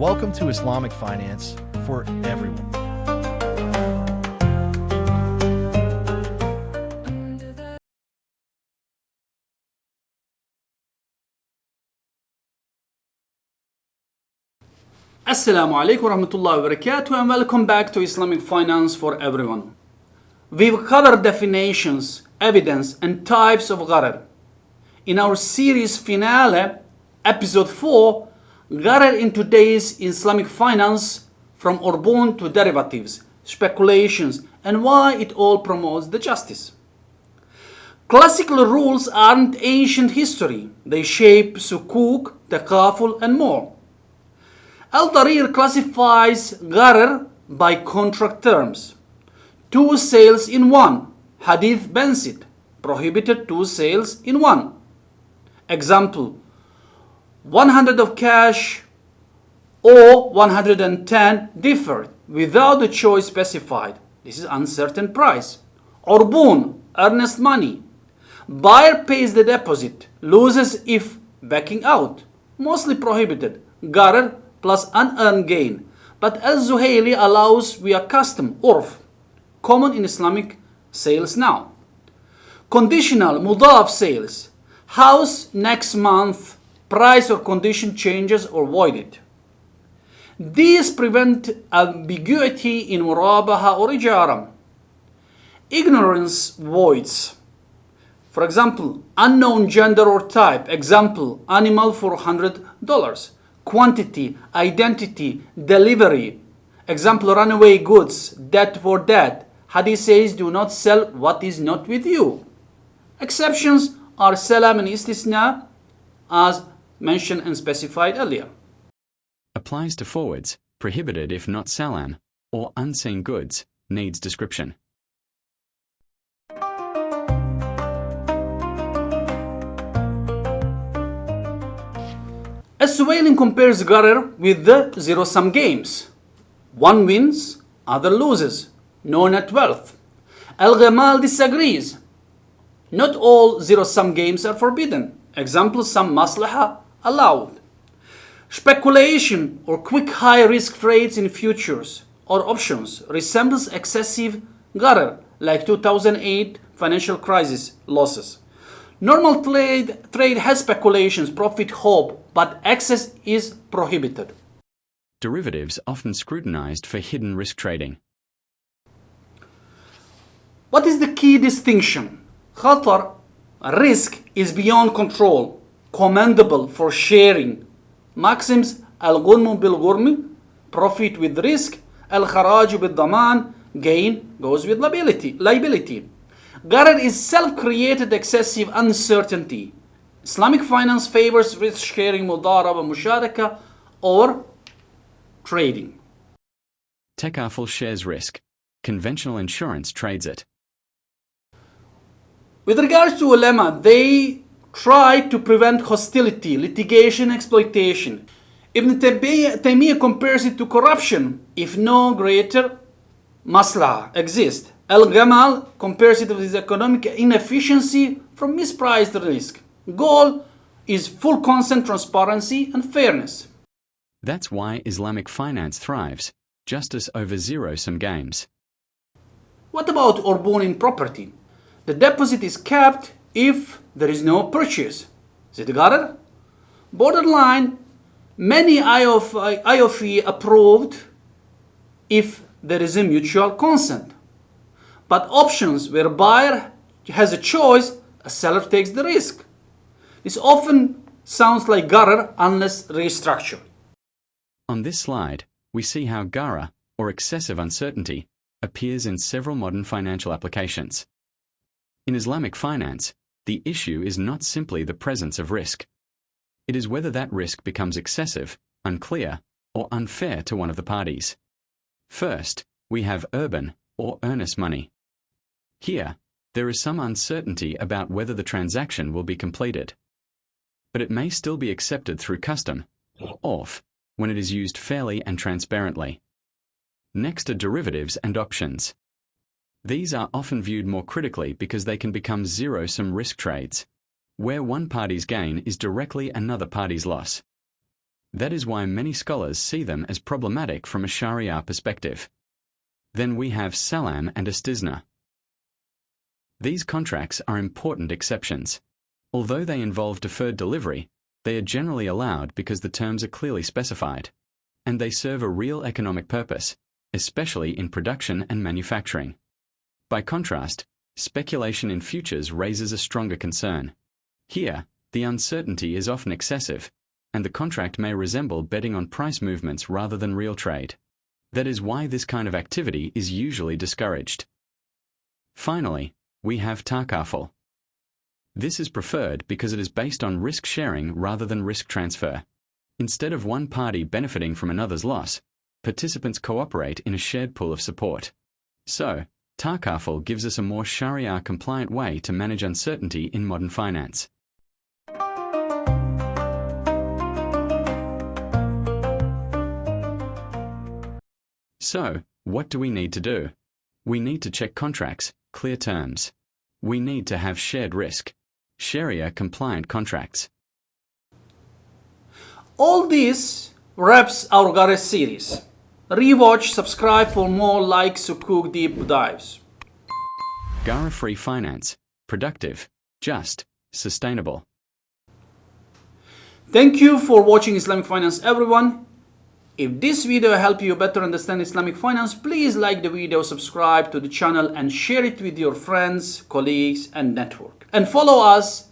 Welcome to Islamic Finance for everyone. Assalamu alaikum warahmatullahi wabarakatuh and welcome back to Islamic Finance for everyone. We've covered definitions, evidence and types of Gharar. In our series finale, episode 4, Gharar in today's Islamic Finance, from Urbun to derivatives, speculations and why it all promotes the justice. Classical rules aren't ancient history. They shape sukuk, takaful and more. Al-Darir classifies Gharar by contract terms. 2 sales in 1. Hadith Bensit prohibited 2 sales in 1. Example: 100 of cash or 110 differed without the choice specified. This is uncertain price. Urbun, earnest money. Buyer pays the deposit, loses if backing out. Mostly prohibited. Gharar plus unearned gain. But al-Zuhayli allows via custom, urf, common in Islamic sales now. Conditional, mudaf sales. House next month, price or condition changes or voided. These prevent ambiguity in Murabahah or Ijarah. Ignorance voids. For example, unknown gender or type. Example, animal for $100. Quantity, identity, delivery. Example, runaway goods, debt for debt. Hadith says, do not sell what is not with you. Exceptions are Salam and Istisna, as mentioned and specified earlier. Applies to forwards, prohibited if not Salam, or unseen goods, needs description. As-Suwaylin compares Gharar with the zero-sum games. One wins, other loses. No net wealth. Al-Ghamal disagrees. Not all zero-sum games are forbidden. Example, some maslaha allowed. Speculation or quick high-risk trades in futures or options resembles excessive Gharar, like 2008 financial crisis losses. Normal trade has speculations, profit, hope, but excess is prohibited. Derivatives often scrutinized for hidden risk trading. What is the key distinction? Khatar, risk, is beyond control, commendable for sharing. Maxims: al-ghunmu bil-ghurmi, profit with risk. Al-kharaju bil-daman, gain goes with liability. Gharar is self-created excessive uncertainty. Islamic finance favors risk-sharing, mudaraba, musharaka, or trading. Takaful shares risk. Conventional insurance trades it. With regards to ulama, they try to prevent hostility, litigation, exploitation. Ibn Taymiyyah compares it to corruption if no greater maslaha exists. Al-Ghamal compares it with economic inefficiency from mispriced risk. Goal is full consent, transparency and fairness. That's why Islamic finance thrives. Justice over zero-sum games. What about Urbun in property? The deposit is capped if there is no purchase. Is it Gharar? Borderline, many IOF approved if there is a mutual consent. But options where buyer has a choice, a seller takes the risk. This often sounds like Gharar unless restructured. On this slide, we see how Gharar, or excessive uncertainty, appears in several modern financial applications. In Islamic finance, the issue is not simply the presence of risk. It is whether that risk becomes excessive, unclear, or unfair to one of the parties. First, we have Urbun, or earnest money. Here, there is some uncertainty about whether the transaction will be completed. But it may still be accepted through custom, or urf, when it is used fairly and transparently. Next are derivatives and options. These are often viewed more critically because they can become zero-sum risk trades, where one party's gain is directly another party's loss. That is why many scholars see them as problematic from a Sharia perspective. Then we have Salam and Istisna. These contracts are important exceptions. Although they involve deferred delivery, they are generally allowed because the terms are clearly specified, and they serve a real economic purpose, especially in production and manufacturing. By contrast, speculation in futures raises a stronger concern. Here, the uncertainty is often excessive, and the contract may resemble betting on price movements rather than real trade. That is why this kind of activity is usually discouraged. Finally, we have takaful. This is preferred because it is based on risk sharing rather than risk transfer. Instead of one party benefiting from another's loss, participants cooperate in a shared pool of support. So, takaful gives us a more Sharia-compliant way to manage uncertainty in modern finance. So, what do we need to do? We need to check contracts, clear terms. We need to have shared risk, Sharia-compliant contracts. All this wraps our Gharar series. Rewatch, subscribe for more like Sukuk deep dives. Gharar-free finance, productive, just, sustainable. Thank you for watching Islamic Finance, everyone. If this video helped you better understand Islamic finance, please like the video, subscribe to the channel, and share it with your friends, colleagues, and network. And follow us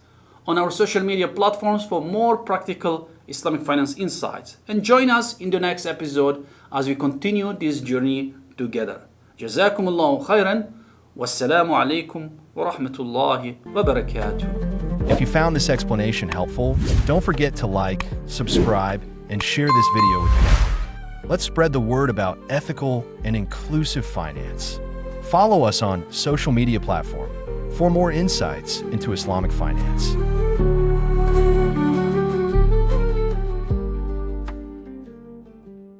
on our social media platforms for more practical Islamic finance insights. And join us in the next episode as we continue this journey together. 𝐔𝐬𝐴𝐵 خيرا والسلام عليكم ورحمة الله وبركاته. If you found this explanation helpful, don't forget to like, subscribe, and share this video with your network. Let's spread the word about ethical and inclusive finance. Follow us on social media platform for more insights into Islamic finance.